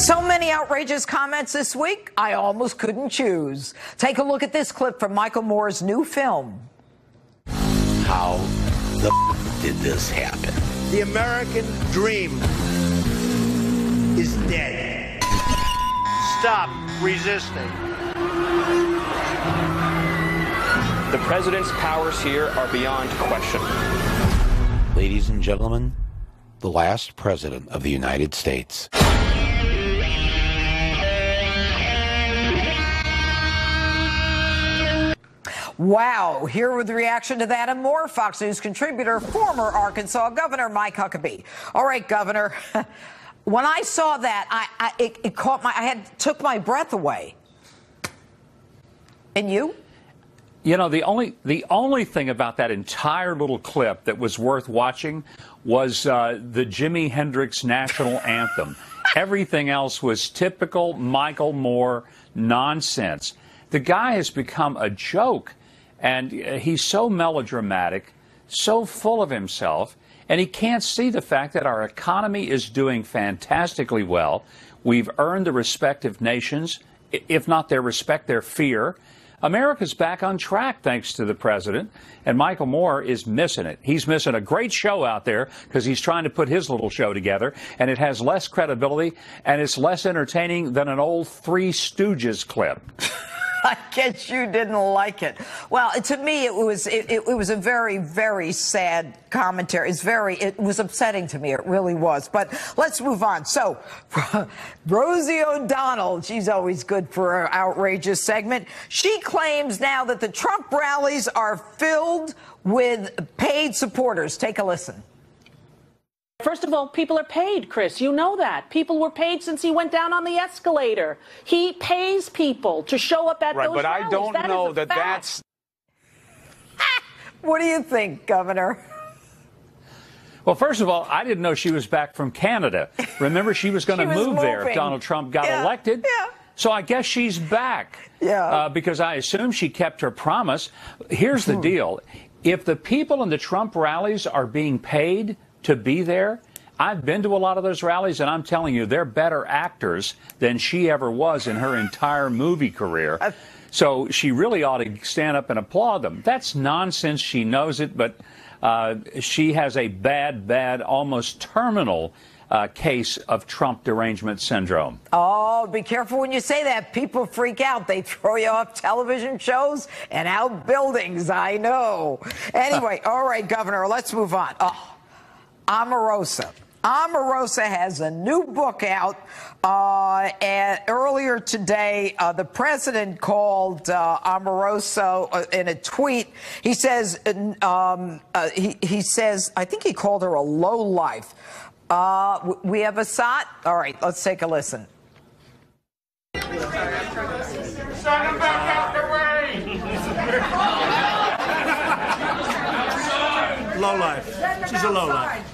So many outrageous comments this week, I almost couldn't choose. Take a look at this clip from Michael Moore's new film. How the did this happen? The American dream is dead. Stop resisting. The president's powers here are beyond question. Ladies and gentlemen, the last president of the United States. Wow. Here with the reaction to that and more, Fox News contributor, former Arkansas Governor Mike Huckabee. All right, Governor. When I saw that, it caught took my breath away. And you? You know, the only thing about that entire little clip that was worth watching was the Jimi Hendrix national anthem. Everything else was typical Michael Moore nonsense. The guy has become a joke, and he's so melodramatic, so full of himself, and he can't see the fact that our economy is doing fantastically well. We've earned the respect of nations, if not their respect, their fear. America's back on track thanks to the president, and Michael Moore is missing it. He's missing a great show out there because he's trying to put his little show together, and it has less credibility, and it's less entertaining than an old Three Stooges clip. I guess you didn't like it. Well, to me, it was a very, very sad commentary. It was upsetting to me. It really was. But let's move on. So, Rosie O'Donnell, she's always good for an outrageous segment. She claims now that the Trump rallies are filled with paid supporters. Take a listen. First of all, people are paid, Chris. You know that. People were paid since he went down on the escalator. He pays people to show up at those rallies. But I don't know that that's... What do you think, Governor? Well, first of all, I didn't know she was back from Canada. Remember, she was going to move there if Donald Trump got elected. Yeah. So I guess she's back. Yeah. Because I assume she kept her promise. Here's the deal. If the people in the Trump rallies are being paid to be there, I've been to a lot of those rallies, and I'm telling you, they're better actors than she ever was in her entire movie career. So she really ought to stand up and applaud them. That's nonsense. She knows it, but she has a bad, almost terminal case of Trump derangement syndrome. Oh, be careful when you say that. People freak out. They throw you off television shows and out buildings. I know. Anyway, all right, Governor, let's move on. Omarosa. Omarosa has a new book out. And earlier today, the president called Omarosa in a tweet. He says, he says, I think he called her a lowlife. We have a shot. All right, let's take a listen. Send him back out the way. Low life. She's a low life.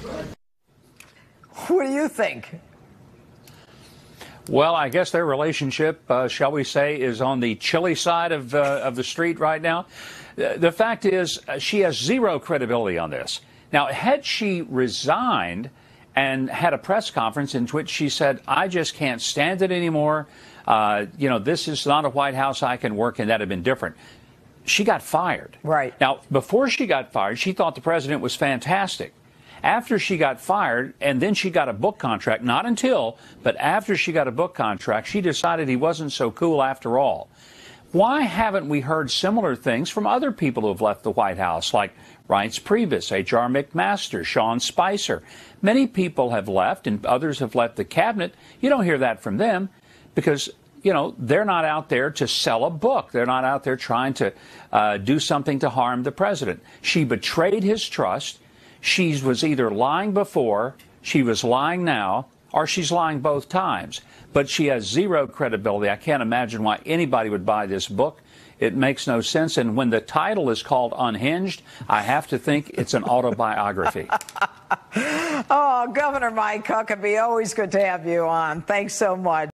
What do you think? Well, I guess their relationship, shall we say, is on the chilly side of the street right now. The fact is, she has zero credibility on this. Now, had she resigned and had a press conference in which she said, I just can't stand it anymore, this is not a White House I can work in, that had been different. She got fired. Right. Now, before she got fired, she thought the president was fantastic. After she got fired, and then she got a book contract, not until, but after she got a book contract, she decided he wasn't so cool after all. Why haven't we heard similar things from other people who have left the White House, like Reince Priebus, H.R. McMaster, Sean Spicer? Many people have left, and others have left the cabinet. You don't hear that from them because, they're not out there to sell a book. They're not out there trying to do something to harm the president. She betrayed his trust. She was either lying before, she was lying now, or she's lying both times. But she has zero credibility. I can't imagine why anybody would buy this book. It makes no sense. And when the title is called Unhinged, I have to think it's an autobiography. Oh, Governor Mike Huckabee, always good to have you on. Thanks so much.